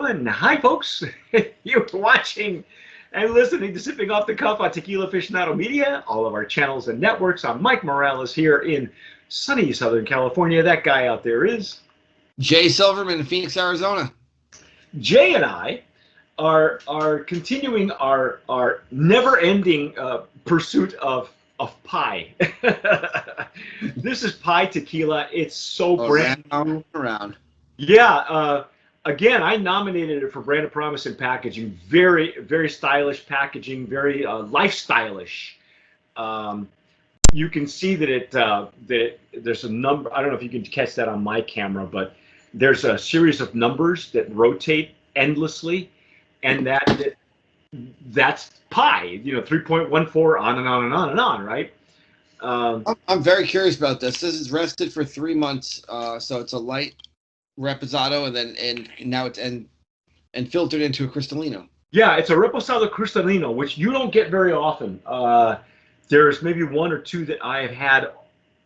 And hi, folks. You're watching and listening to Sipping Off the Cuff on Tequila Aficionado Media, all of our channels and networks. I'm Mike Morales here in sunny Southern California. That guy out there is Jay Silverman in Phoenix, Arizona. Jay, and I are continuing our never-ending pursuit of pie. This is pie tequila. It's so brand new. Around. Yeah, again, I nominated it for Brand of Promise and packaging. Very, very stylish packaging, very lifestyleish. Um, you can see that there's a number. I don't know if you can catch that on my camera, but there's a series of numbers that rotate endlessly, and that's pi. 3.14 on and on and on and on, right? I'm very curious about this. This is rested for 3 months, so it's a light Reposado, and now it's and filtered into a Cristalino. Yeah, it's a Reposado Cristalino, which you don't get very often. There's maybe one or two that I have had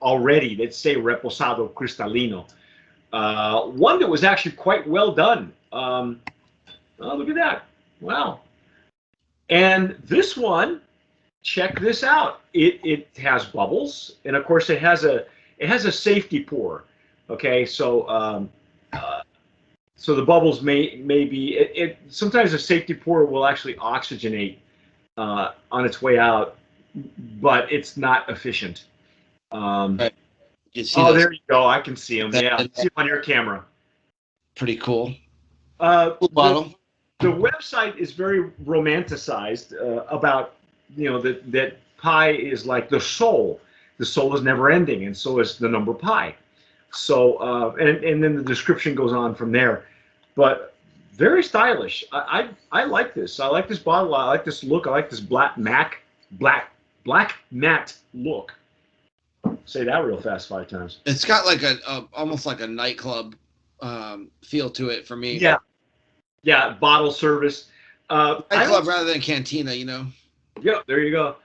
already that say Reposado Cristalino. One that was actually quite well done. Oh, look at that. Wow. And this one, check this out. It has bubbles, and of course it has a safety pour. Okay, so the bubbles may be sometimes a safety pour will actually oxygenate on its way out, but it's not efficient. Right. There you go. I can see them. Yeah, see them on your camera. Pretty cool. Cool bottle. The website is very romanticized about that pi is like the soul. The soul is never ending, and so is the number pi. So and then the description goes on from there, but very stylish. I like this. I like this bottle. I like this look. I like this black matte look. Say that real fast 5 times. It's got like almost like a nightclub feel to it for me. Yeah, bottle service. Nightclub rather than cantina, Yeah, there you go.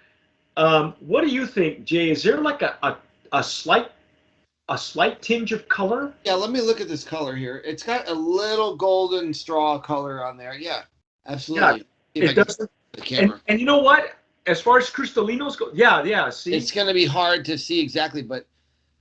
What do you think, Jay? Is there like a slight tinge of color? Yeah, let me look at this color here. It's got a little golden straw color on there. Yeah, absolutely. Yeah, it does. The camera. And you know what? As far as Cristalinos go, yeah. See, it's going to be hard to see exactly, but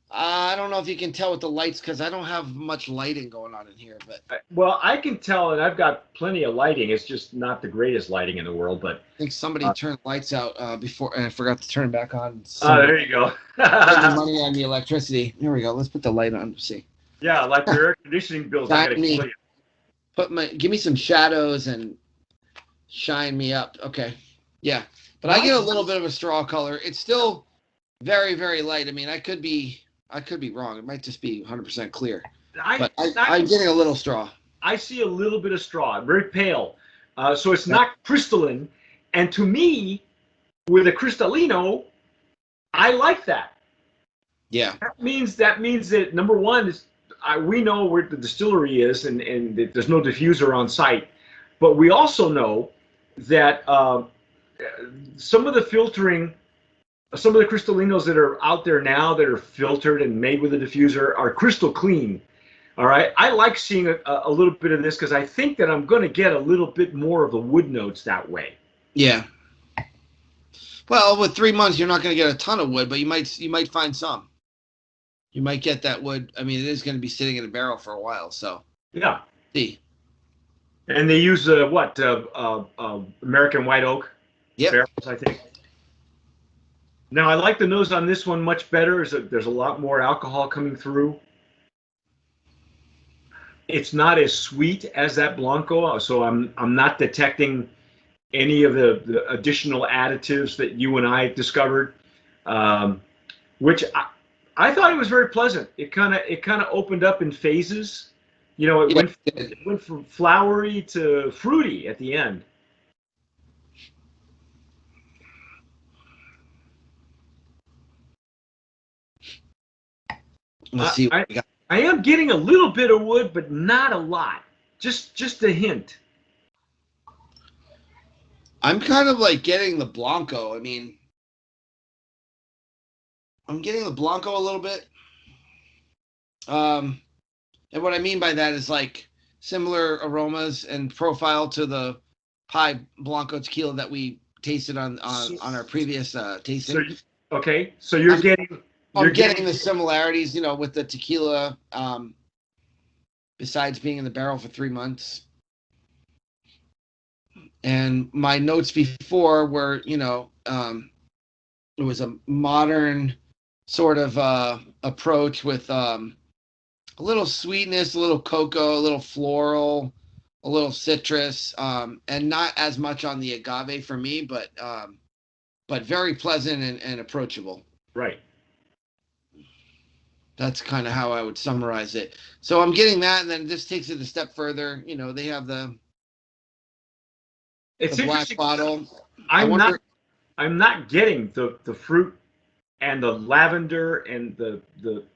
I don't know if you can tell with the lights because I don't have much lighting going on in here. But well, I can tell, and I've got plenty of lighting. It's just not the greatest lighting in the world. But I think somebody turned lights out before, and I forgot to turn them back on. There you go. Spending money on the electricity. There we go. Let's put the light on. See. Yeah, like your air conditioning bills. I gotta kill you. Give me some shadows and shine me up. Okay. Yeah. But I get a little bit of a straw color. It's still very, very light. I mean, I could be wrong. It might just be 100% clear. But I'm getting a little straw. I see a little bit of straw. Very pale. So it's not crystalline. And to me, with a Cristalino, I like that. Yeah. That means that number one is we know where the distillery is, and there's no diffuser on site. But we also know that some of the filtering, some of the Cristalinos that are out there now that are filtered and made with a diffuser are crystal clean. All right. I like seeing a little bit of this because I think that I'm going to get a little bit more of the wood notes that way. Yeah. Well, with 3 months, you're not going to get a ton of wood, but you might find some. You might get that wood. I mean, it is going to be sitting in a barrel for a while, so. Yeah. See. And they use American white oak barrels, I think. Now, I like the nose on this one much better. There's a lot more alcohol coming through. It's not as sweet as that Blanco, so I'm not detecting any of the additional additives that you and I discovered, which I thought it was very pleasant. It kind of opened up in phases. It went from flowery to fruity at the end. Let's see what we got. I am getting a little bit of wood, but not a lot. Just a hint. I'm kind of like getting the Blanco. I mean, I'm getting the Blanco a little bit. And what I mean by that is like similar aromas and profile to the Pi Blanco tequila that we tasted on our previous tasting. So you're I'm, getting I'm getting the similarities, with the tequila. Besides being in the barrel for 3 months, and my notes before were, it was a modern sort of approach with a little sweetness, a little cocoa, a little floral, a little citrus, and not as much on the agave for me, but very pleasant and approachable. Right. That's kind of how I would summarize it. So I'm getting that, and then this takes it a step further. They have the black bottle. I'm not getting the fruit and the lavender and the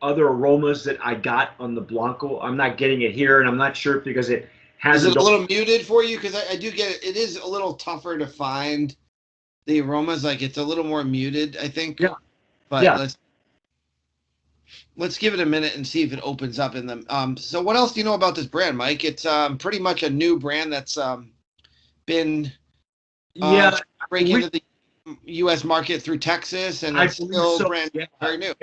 other aromas that I got on the Blanco. I'm not getting it here, and I'm not sure because it has. Is it a little muted for you? Because I do get it. It is a little tougher to find the aromas. Like it's a little more muted, I think. Yeah. But yeah. Let's give it a minute and see if it opens up in them. So what else do you know about this brand, Mike? It's pretty much a new brand that's been breaking into the U.S. market through Texas, and it's still brand very new.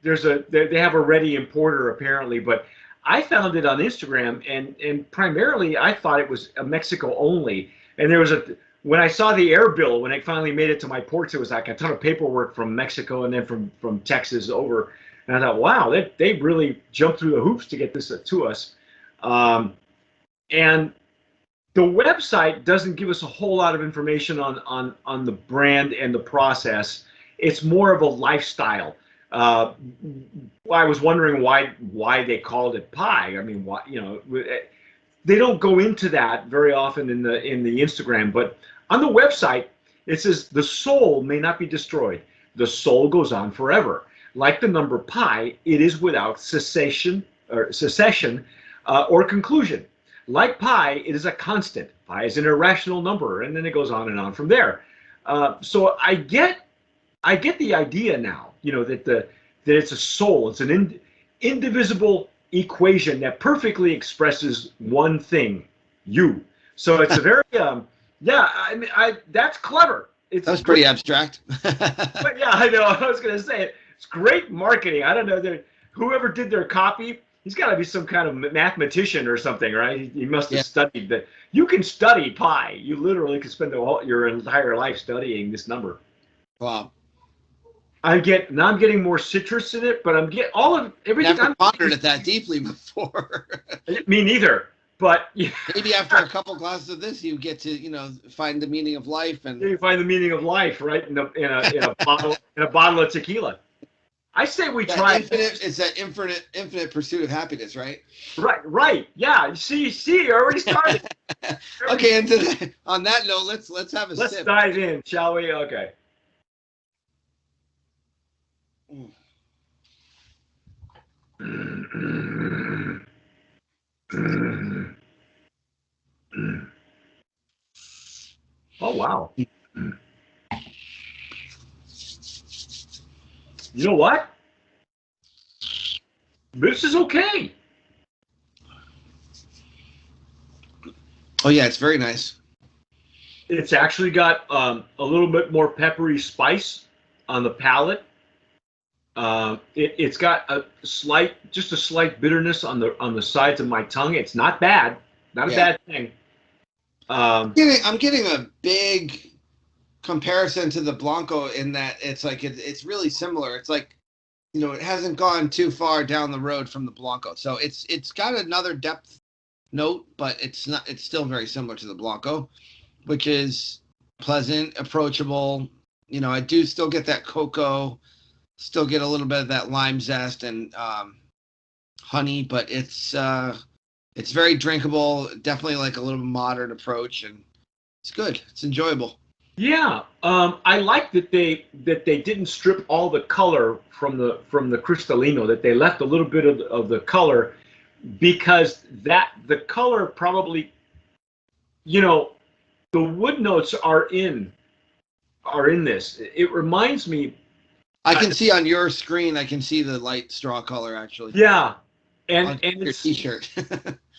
They have a ready importer apparently, but I found it on Instagram, and primarily I thought it was a Mexico only. And there was when I saw the air bill, when it finally made it to my porch, it was like a ton of paperwork from Mexico and then from Texas over. And I thought, wow, they really jumped through the hoops to get this to us. And the website doesn't give us a whole lot of information on the brand and the process. It's more of a lifestyle. I was wondering why they called it Pi. I mean, why, they don't go into that very often in the Instagram, but on the website it says the soul may not be destroyed. The soul goes on forever. Like the number pi, it is without cessation or conclusion. Like pi, it is a constant. Pi is an irrational number, and then it goes on and on from there. So I get the idea now, that it's a soul. It's an indivisible equation that perfectly expresses one thing, you. So it's a very that's clever. That's pretty abstract. But yeah, I know. I was going to say it. It's great marketing. I don't know. Whoever did their copy, he's got to be some kind of mathematician or something, right? He must have studied that. You can study pi. You literally can spend your entire life studying this number. Wow. I'm getting more citrus in it, but I'm getting everything. Never pondered it that deeply before. Me neither. But maybe after a couple glasses of this, you get to find the meaning of life, and you find the meaning of life, right? In a bottle of tequila. I say we try. It's that infinite pursuit of happiness, right? Right. Yeah. See, you already started. Okay, and on that note, let's have a sip. Let's dive in, shall we? Okay. Oh wow. You know what? This is okay. Oh yeah, it's very nice. It's actually got a little bit more peppery spice on the palate. It's got a slight bitterness on the sides of my tongue. It's not bad, not a bad thing. I'm getting a big comparison to the Blanco in that it's like it's really similar. It's like it hasn't gone too far down the road from the Blanco, so it's got another depth note, but it's still very similar to the Blanco, which is pleasant, approachable. I do still get that cocoa, still get a little bit of that lime zest and honey, but it's very drinkable. Definitely like a little modern approach, and it's good. It's enjoyable. Yeah, I like that they didn't strip all the color from the Cristalino. That they left a little bit of the color, because the color probably, the wood notes are in this. It reminds me. I can see on your screen. I can see the light straw color actually. Yeah, and your it's T-shirt.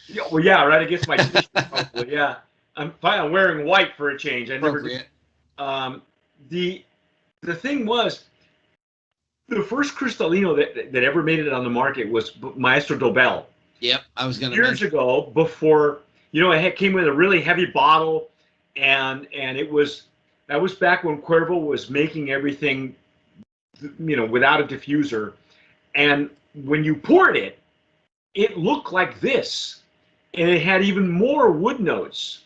yeah, well, yeah, right against my T-shirt, probably, yeah. I'm wearing white for a change. I never did. Appropriate. The thing was, the first Cristalino that ever made it on the market was Maestro Dobel. Yep, I was gonna Years mention. ago, before it came with a really heavy bottle, and that was back when Cuervo was making everything, without a diffuser, and when you poured it, it looked like this, and it had even more wood notes.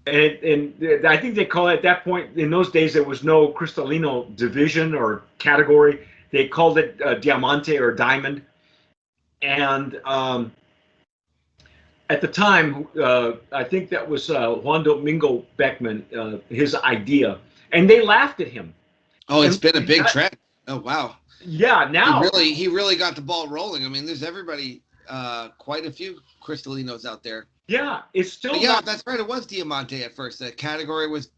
And I think they call it at that point, in those days there was no Cristalino division or category. They called it Diamante or Diamond. And at the time, I think that was Juan Domingo Beckman, his idea, and they laughed at him. Oh, it's And been a big trend. Oh wow. Yeah, now He really got the ball rolling. I mean, there's everybody, quite a few Cristalinos out there. yeah, it's still But yeah, not. that's right. It was Diamante at first. The category was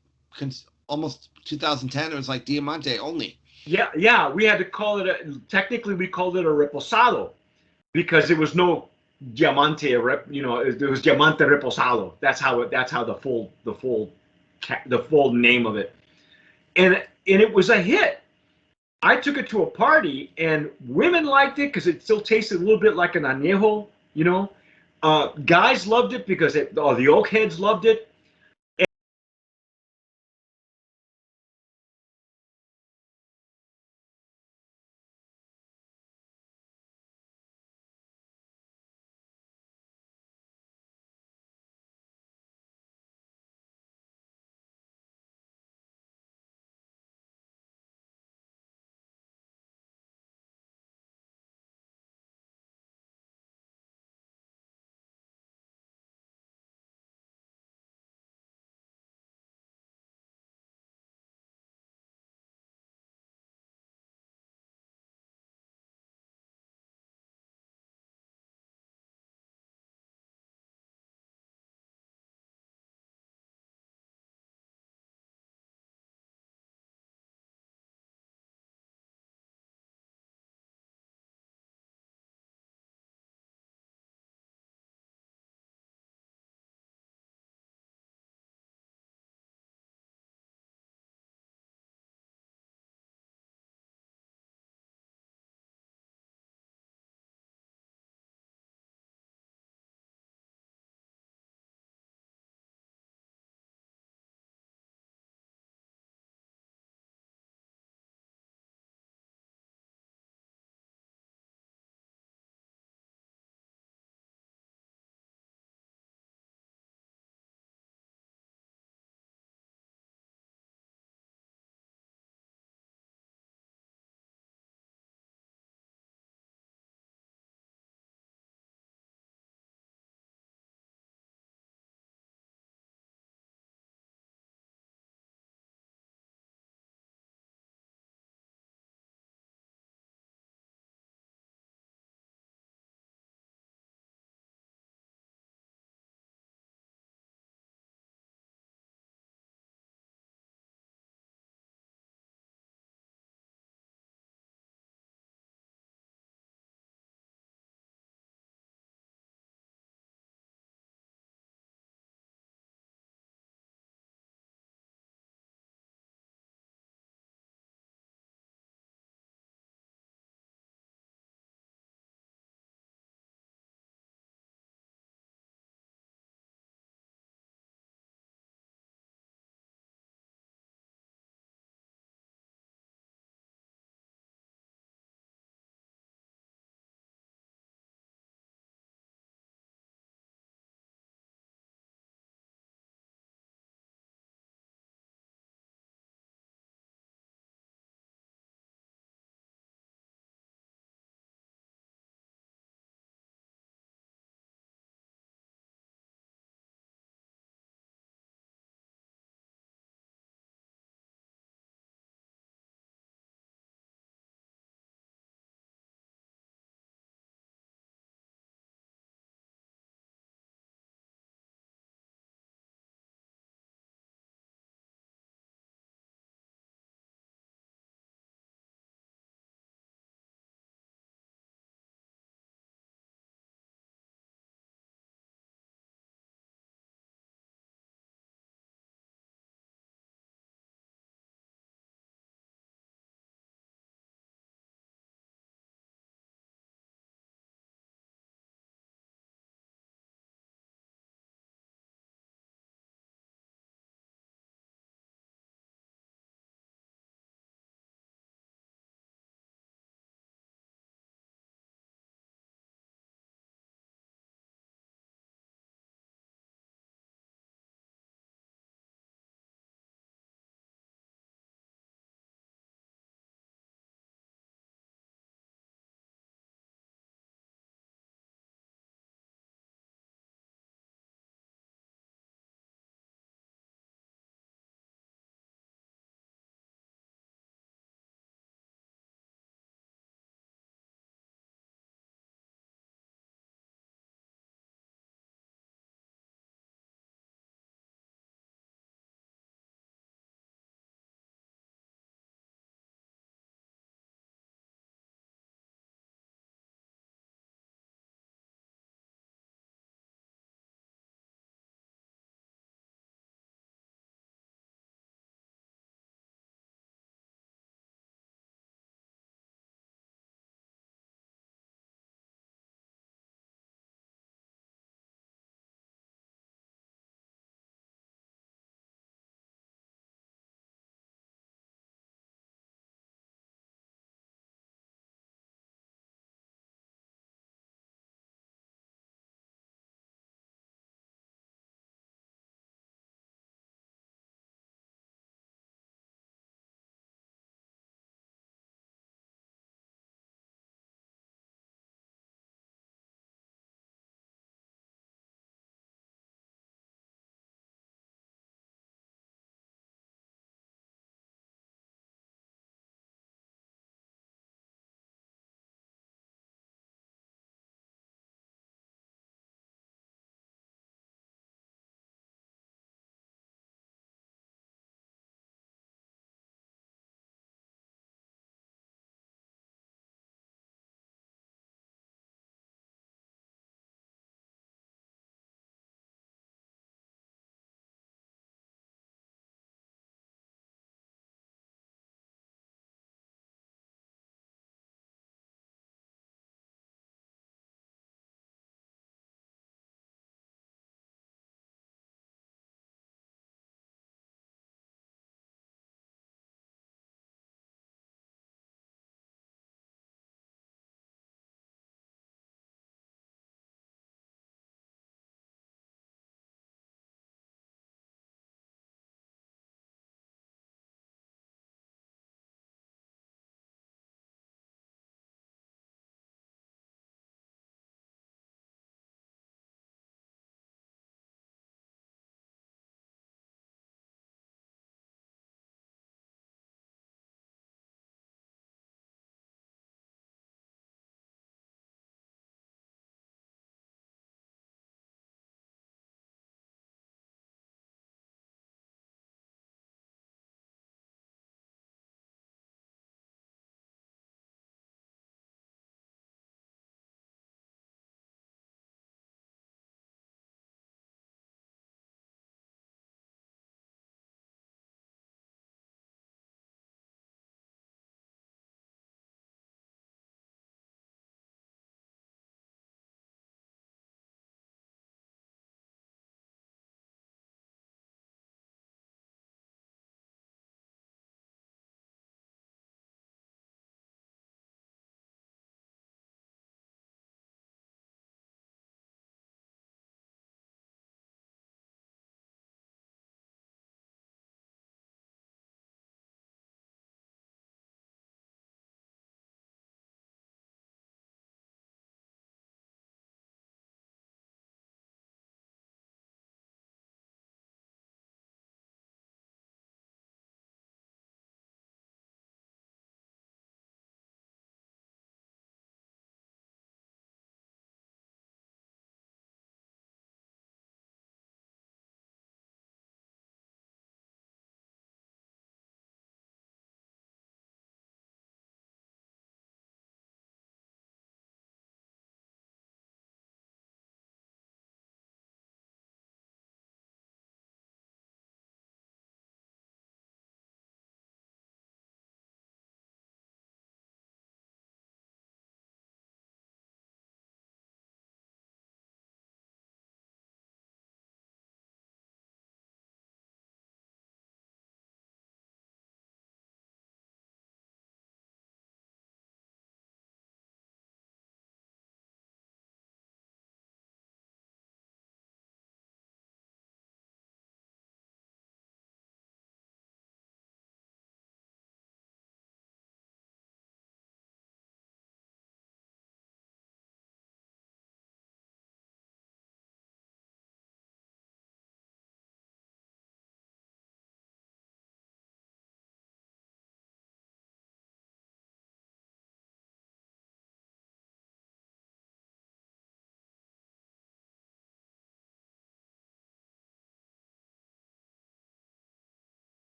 almost 2010. It was like Diamante only. Yeah, we had to call it technically we called it a reposado because there was no diamante, it was diamante reposado. That's how the full name of it. And it was a hit. I took it to a party and women liked it because it still tasted a little bit like an añejo, Guys loved it because the oak heads loved it.